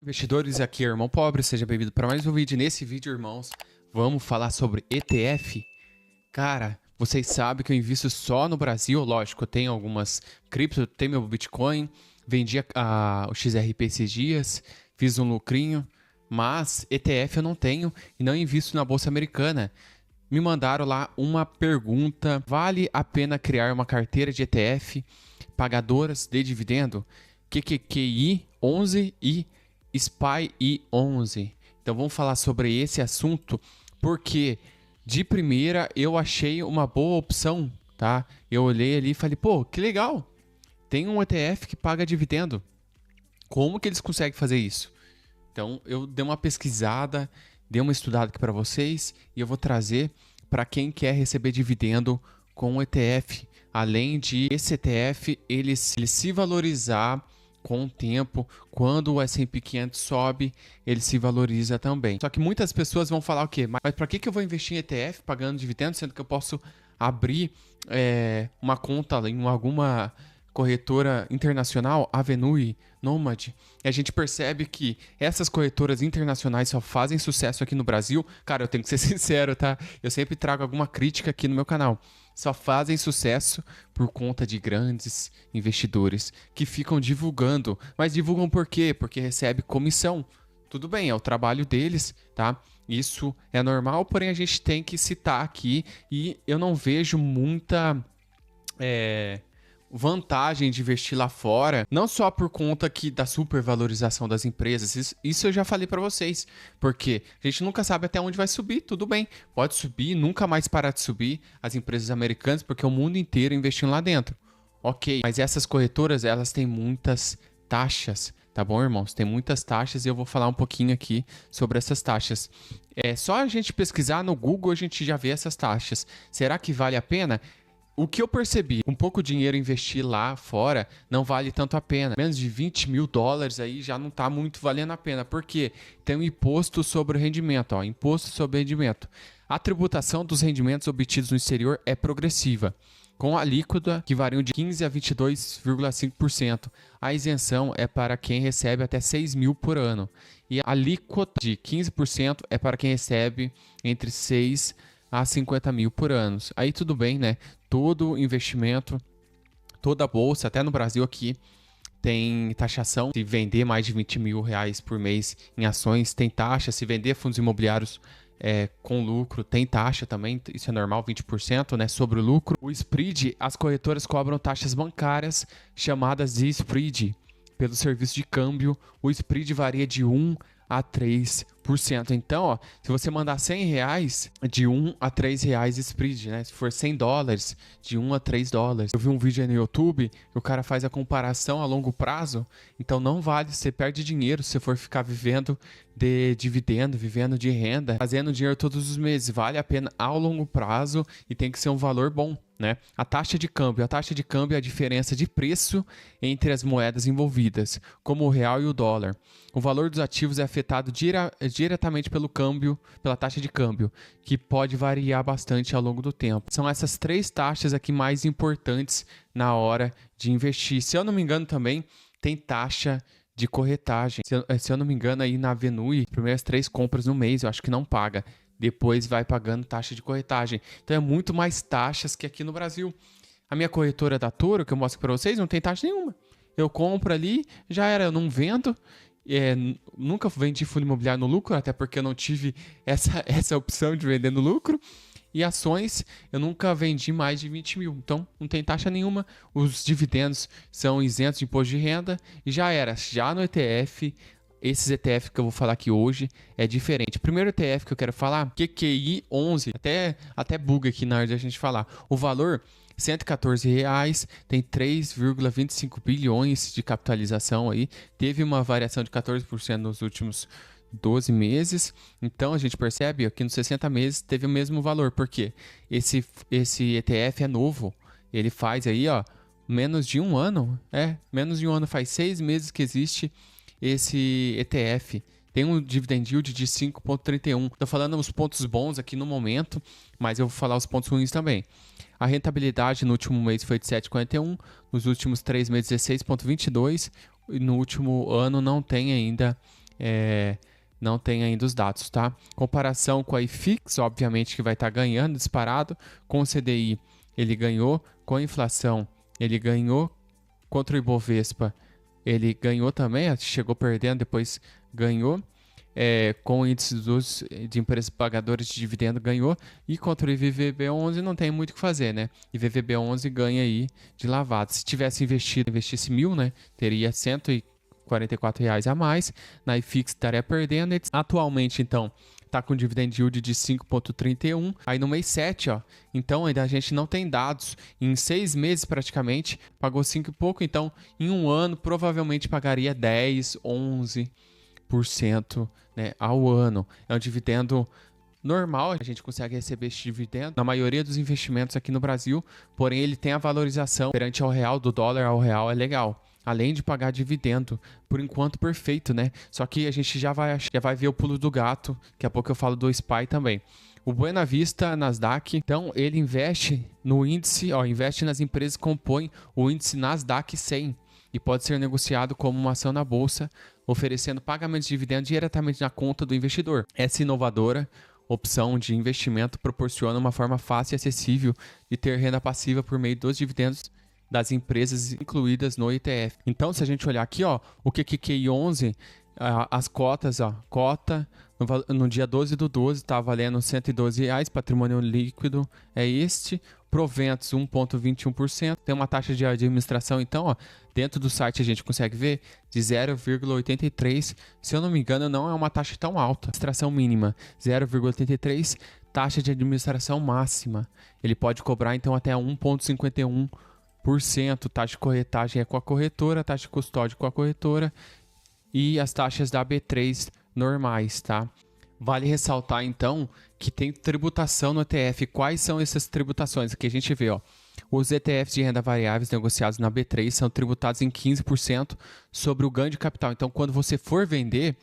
Investidores, aqui é o Irmão Pobre, seja bem-vindo para mais um vídeo. Nesse vídeo, irmãos, vamos falar sobre ETF. Cara, vocês sabem que eu invisto só no Brasil, lógico, eu tenho algumas criptos, eu tenho meu Bitcoin, vendi o XRP esses dias, fiz um lucrinho, mas ETF eu não tenho e não invisto na Bolsa Americana. Me mandaram lá uma pergunta: vale a pena criar uma carteira de ETF pagadoras de dividendo? QQQI 11 e SPY 11. Então vamos falar sobre esse assunto, porque de primeira eu achei uma boa opção, tá? Eu olhei ali e falei, pô, que legal, tem um ETF que paga dividendo. Como que eles conseguem fazer isso? Então eu dei uma pesquisada, dei uma estudada aqui para vocês e eu vou trazer para quem quer receber dividendo com o ETF. Além de esse ETF ele se valorizar com o tempo, quando o S&P 500 sobe, ele se valoriza também. Só que muitas pessoas vão falar o quê? Mas para que eu vou investir em ETF pagando dividendos, sendo que eu posso abrir uma conta em alguma corretora internacional, Avenue, Nomad? E a gente percebe que essas corretoras internacionais só fazem sucesso aqui no Brasil. Cara, eu tenho que ser sincero, tá? Eu sempre trago alguma crítica aqui no meu canal. Só fazem sucesso por conta de grandes investidores que ficam divulgando. Mas divulgam por quê? Porque recebe comissão. Tudo bem, é o trabalho deles, tá? Isso é normal, porém a gente tem que citar aqui e eu não vejo muita vantagem de investir lá fora, não só por conta da supervalorização das empresas, isso eu já falei para vocês, porque a gente nunca sabe até onde vai subir, tudo bem, pode subir, nunca mais parar de subir as empresas americanas, porque o mundo inteiro investindo lá dentro, ok, mas essas corretoras, elas têm muitas taxas, tá bom, irmãos? Tem muitas taxas e eu vou falar um pouquinho aqui sobre essas taxas. É só a gente pesquisar no Google, a gente já vê essas taxas. Será que vale a pena? O que eu percebi, um pouco dinheiro investir lá fora não vale tanto a pena. Menos de 20 mil dólares aí já não está muito valendo a pena. Por quê? Tem um imposto sobre o rendimento. Ó, imposto sobre o rendimento. A tributação dos rendimentos obtidos no exterior é progressiva, com a alíquota que variam de 15% a 22,5%. A isenção é para quem recebe até 6 mil por ano. E a alíquota de 15% é para quem recebe entre 6 a 50 mil por ano. Aí tudo bem, né? Todo investimento, toda bolsa, até no Brasil aqui, tem taxação. Se vender mais de 20 mil reais por mês em ações, tem taxa. Se vender fundos imobiliários com lucro, tem taxa também. Isso é normal, 20%, né, sobre o lucro. O spread, as corretoras cobram taxas bancárias chamadas de spread. Pelo serviço de câmbio, o spread varia de 1 a 3%. Então, ó, se você mandar 100 reais, de 1 a 3 reais spread, né? Se for 100 dólares, de 1 a 3 dólares. Eu vi um vídeo aí no YouTube que o cara faz a comparação a longo prazo. Então, não vale, você perde dinheiro se você for ficar vivendo de dividendo, vivendo de renda, fazendo dinheiro todos os meses. Vale a pena ao longo prazo e tem que ser um valor bom, né? A taxa de câmbio é a diferença de preço entre as moedas envolvidas, como o real e o dólar. O valor dos ativos é afetado diretamente pelo câmbio, pela taxa de câmbio, que pode variar bastante ao longo do tempo. São essas três taxas aqui mais importantes na hora de investir. Se eu não me engano também, tem taxa de corretagem. Se eu não me engano, aí na Avenue, primeiras 3 compras no mês, eu acho que não paga. Depois vai pagando taxa de corretagem. Então é muito mais taxas que aqui no Brasil. A minha corretora da Toro, que eu mostro para vocês, não tem taxa nenhuma. Eu compro ali, já era, eu não vendo. Nunca vendi fundo imobiliário no lucro, até porque eu não tive essa opção de vender no lucro. E ações, eu nunca vendi mais de 20 mil. Então, não tem taxa nenhuma. Os dividendos são isentos de imposto de renda. E já era. Já no ETF, esses ETF que eu vou falar aqui hoje é diferente. O primeiro ETF que eu quero falar, QQI 11. Até buga aqui na hora de a gente falar. O valor, R$114, tem 3,25 bilhões de capitalização aí. Teve uma variação de 14% nos últimos 12 meses, então a gente percebe que nos 60 meses teve o mesmo valor, porque esse ETF é novo, ele faz aí, ó, menos de um ano, faz 6 meses que existe esse ETF, tem um dividend yield de 5,31, tô falando os pontos bons aqui no momento, mas eu vou falar os pontos ruins também. A rentabilidade no último mês foi de 7,41, nos últimos 3 meses 16,22, e no último ano não tem ainda não tem ainda os dados, tá? Comparação com a IFIX, obviamente que vai estar ganhando disparado. Com o CDI, ele ganhou. Com a inflação, ele ganhou. Contra o Ibovespa, ele ganhou também. Chegou perdendo, depois ganhou. Com o índice de empresas pagadoras de dividendo, ganhou. E contra o IVVB11 não tem muito o que fazer, né? IVVB11 ganha aí de lavada. Se tivesse investisse 1.000, né? Teria R$144 a mais. Na IFIX estaria perdendo. Atualmente, então, está com dividend yield de 5,31. Aí no mês 7, ó. Então ainda a gente não tem dados. Em 6 meses praticamente, pagou 5 e pouco. Então, em um ano, provavelmente pagaria 10, 11%, né, ao ano. É um dividendo normal, a gente consegue receber esse dividendo na maioria dos investimentos aqui no Brasil, porém ele tem a valorização perante ao real, do dólar ao real, é legal. Além de pagar dividendo, por enquanto perfeito, né? Só que a gente já vai ver o pulo do gato, daqui a pouco eu falo do SPY também. O Buena Vista Nasdaq, então ele investe no índice, investe nas empresas que compõem o índice Nasdaq 100 e pode ser negociado como uma ação na bolsa, oferecendo pagamentos de dividendos diretamente na conta do investidor. Essa inovadora opção de investimento proporciona uma forma fácil e acessível de ter renda passiva por meio dos dividendos das empresas incluídas no ETF. Então, se a gente olhar aqui, o QQI11, as cotas, cota no dia 12/12 está valendo R$112, patrimônio líquido é este, proventos 1,21%, tem uma taxa de administração, então, dentro do site a gente consegue ver de 0,83, se eu não me engano não é uma taxa tão alta, administração mínima 0,83, taxa de administração máxima, ele pode cobrar então até 1,51%, taxa de corretagem é com a corretora, taxa de custódia com a corretora e as taxas da B3 normais, tá? Vale ressaltar então que tem tributação no ETF. Quais são essas tributações? Aqui a gente vê, os ETFs de renda variáveis negociados na B3 são tributados em 15% sobre o ganho de capital. Então, quando você for vender,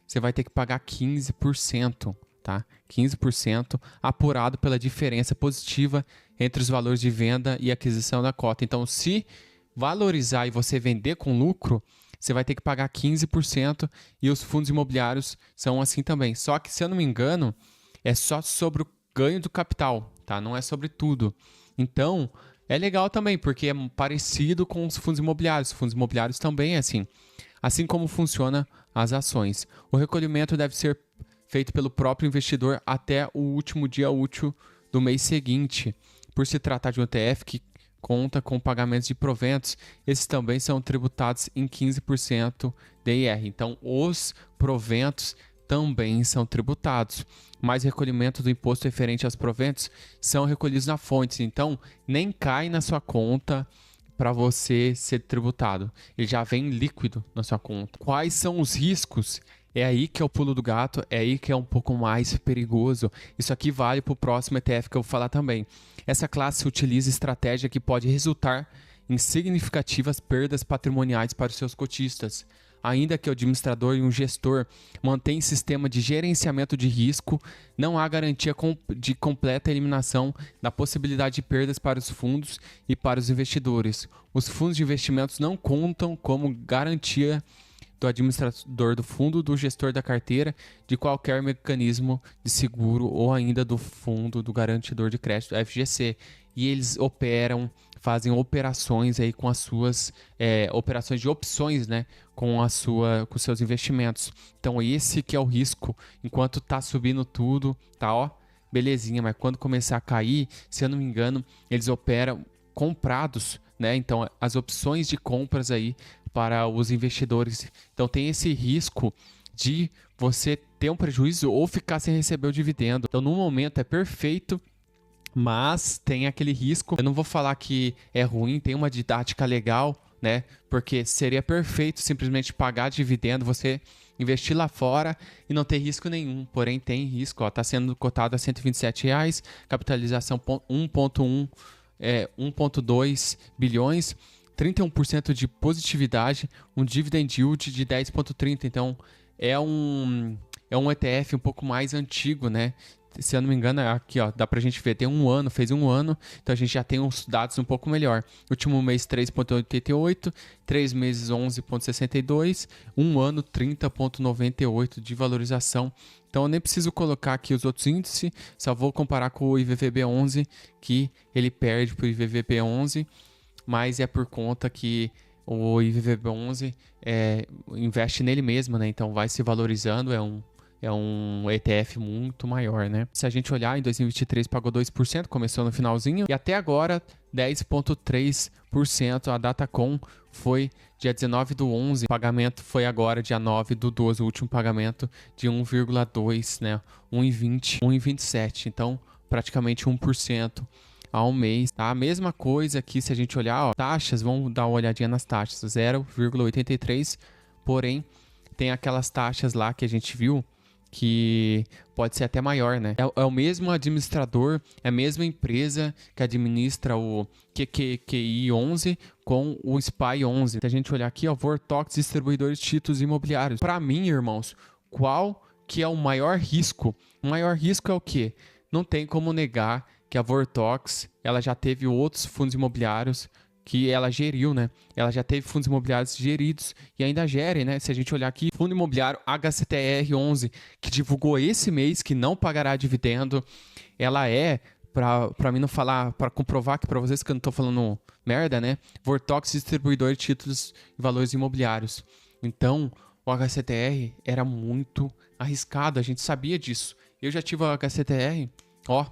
você vai ter que pagar 15%, tá? 15% apurado pela diferença positiva entre os valores de venda e aquisição da cota. Então, se valorizar e você vender com lucro, você vai ter que pagar 15% e os fundos imobiliários são assim também. Só que, se eu não me engano, é só sobre o ganho do capital, tá? Não é sobre tudo. Então, é legal também, porque é parecido com os fundos imobiliários. Os fundos imobiliários também é assim. Assim como funcionam as ações. O recolhimento deve ser feito pelo próprio investidor até o último dia útil do mês seguinte. Por se tratar de um ETF que conta com pagamentos de proventos, esses também são tributados em 15% de IR. Então, os proventos também são tributados, mas recolhimento do imposto referente aos proventos são recolhidos na fonte. Então, nem cai na sua conta para você ser tributado. Ele já vem líquido na sua conta. Quais são os riscos? É aí que é o pulo do gato, é aí que é um pouco mais perigoso. Isso aqui vale para o próximo ETF que eu vou falar também. Essa classe utiliza estratégia que pode resultar em significativas perdas patrimoniais para os seus cotistas. Ainda que o administrador e um gestor mantenham sistema de gerenciamento de risco, não há garantia de completa eliminação da possibilidade de perdas para os fundos e para os investidores. Os fundos de investimentos não contam como garantia do administrador do fundo, do gestor da carteira, de qualquer mecanismo de seguro ou ainda do fundo do garantidor de crédito, FGC. E eles fazem operações aí com as suas operações de opções, né, com seus investimentos. Então esse que é o risco. Enquanto tá subindo tudo, tá belezinha, mas quando começar a cair, se eu não me engano, eles operam comprados, né? Então as opções de compras aí para os investidores. Então tem esse risco de você ter um prejuízo ou ficar sem receber o dividendo. Então no momento é perfeito, mas tem aquele risco. Eu não vou falar que é ruim, tem uma didática legal, né? Porque seria perfeito simplesmente pagar dividendo, você investir lá fora e não ter risco nenhum. Porém tem risco, está sendo cotado a R$127, capitalização 1,2 bilhões, 31% de positividade, um dividend yield de 10,30. Então é um ETF um pouco mais antigo, né? se eu não me engano, aqui, ó, dá pra gente ver, tem um ano, fez um ano, então a gente já tem uns dados um pouco melhor. Último mês 3,88, 3 meses 11,62, um ano 30,98 de valorização. Então eu nem preciso colocar aqui os outros índices, só vou comparar com o IVVB11, que ele perde para o IVVB11, mas é por conta que o IVVB11 investe nele mesmo, né? Então vai se valorizando, é um ETF muito maior, né? Se a gente olhar, em 2023 pagou 2%, começou no finalzinho, e até agora 10,3%. A Datacom foi dia 19 do 11, o pagamento foi agora dia 9 do 12, o último pagamento de 1,2, né? 1,20, 1,27, então praticamente 1% ao mês, tá? A mesma coisa aqui, se a gente olhar, ó, taxas, vamos dar uma olhadinha nas taxas, 0,83, porém, tem aquelas taxas lá que a gente viu, que pode ser até maior, né? É o mesmo administrador, é a mesma empresa que administra o QQI 11 com o SPY 11. Se a gente olhar aqui, ó, Vortox, distribuidores de títulos imobiliários. Para mim, irmãos, qual que é o maior risco? O maior risco é o quê? Não tem como negar que a Vortox, ela já teve outros fundos imobiliários que ela geriu, né? Ela já teve fundos imobiliários geridos e ainda gere, né? Se a gente olhar aqui, fundo imobiliário HCTR11, que divulgou esse mês que não pagará dividendo, ela para mim não falar, para comprovar que para vocês que eu não tô falando merda, né? Vortox, distribuidor de títulos e valores imobiliários. Então, o HCTR era muito arriscado, a gente sabia disso. Eu já tive o HCTR, ó,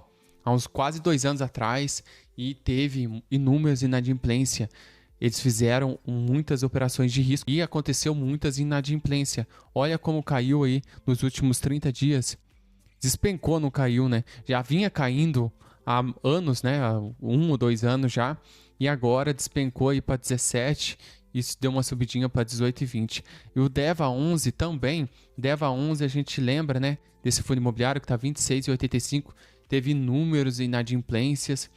há uns quase 2 anos atrás, e teve inúmeras inadimplências. Eles fizeram muitas operações de risco e aconteceu muitas inadimplências. Olha como caiu aí nos últimos 30 dias. Despencou, não caiu, né? Já vinha caindo há anos, né? Há 1 ou 2 anos já. E agora despencou aí para 17. Isso deu uma subidinha para 18,20. E o DEVA 11 também. DEVA 11 a gente lembra, né? Desse fundo imobiliário que está 26,85. Teve inúmeros inadimplências,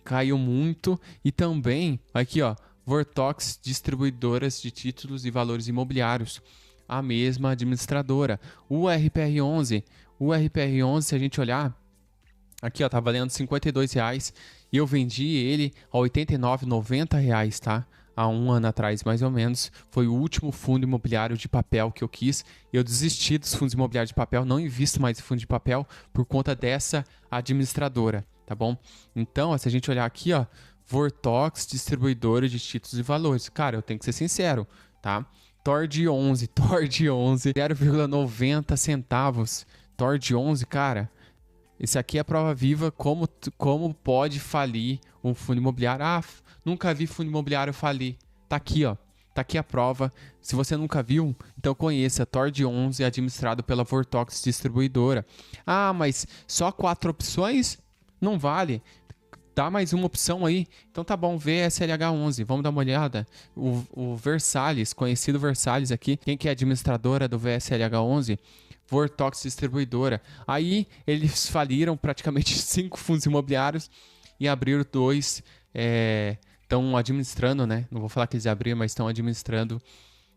caiu muito. E também, aqui ó, Vortox, distribuidoras de títulos e valores imobiliários, a mesma administradora. O RPR11, se a gente olhar, aqui ó, tá valendo R$52 e eu vendi ele a R$89,90, tá? Há 1 ano atrás, mais ou menos, foi o último fundo imobiliário de papel que eu quis. Eu desisti dos fundos imobiliários de papel, não invisto mais em fundo de papel por conta dessa administradora, tá bom? Então, ó, se a gente olhar aqui, ó, Vortox, distribuidora de títulos e valores. Cara, eu tenho que ser sincero, tá? TORD11, 0,90 centavos. TORD11, cara, esse aqui é a prova viva como pode falir um fundo imobiliário. Ah, nunca vi fundo imobiliário falir. Tá aqui, ó. Tá aqui a prova. Se você nunca viu, então conheça. TORD11 é administrado pela Vortox Distribuidora. Ah, mas só 4 opções? Não vale. Dá mais uma opção aí. Então tá bom, VSLH11. Vamos dar uma olhada. O Versalhes, conhecido Versalhes aqui. Quem que é administradora do VSLH11? Vortox Distribuidora. Aí eles faliram praticamente 5 fundos imobiliários e abriram 2. Estão administrando, né? Não vou falar que eles abriram, mas estão administrando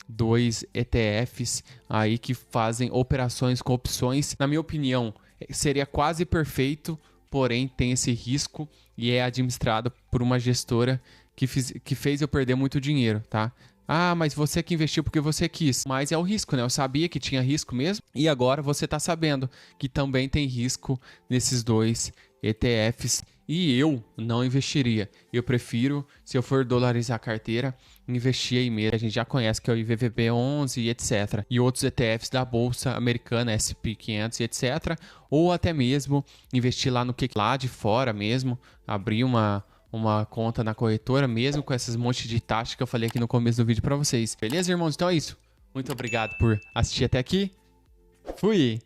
2 ETFs aí que fazem operações com opções. Na minha opinião, seria quase perfeito, porém tem esse risco e é administrado por uma gestora que fez eu perder muito dinheiro, tá? Ah, mas você que investiu porque você quis. Mas é o risco, né? Eu sabia que tinha risco mesmo. E agora você está sabendo que também tem risco nesses 2 ETFs. E eu não investiria. Eu prefiro, se eu for dolarizar a carteira, investir aí mesmo. A gente já conhece que é o IVVB11 e etc. E outros ETFs da Bolsa Americana, SP500 e etc. Ou até mesmo investir lá no que lá de fora mesmo. Abrir uma conta na corretora, mesmo com essas montes de taxas que eu falei aqui no começo do vídeo para vocês. Beleza, irmãos? Então é isso. Muito obrigado por assistir até aqui. Fui!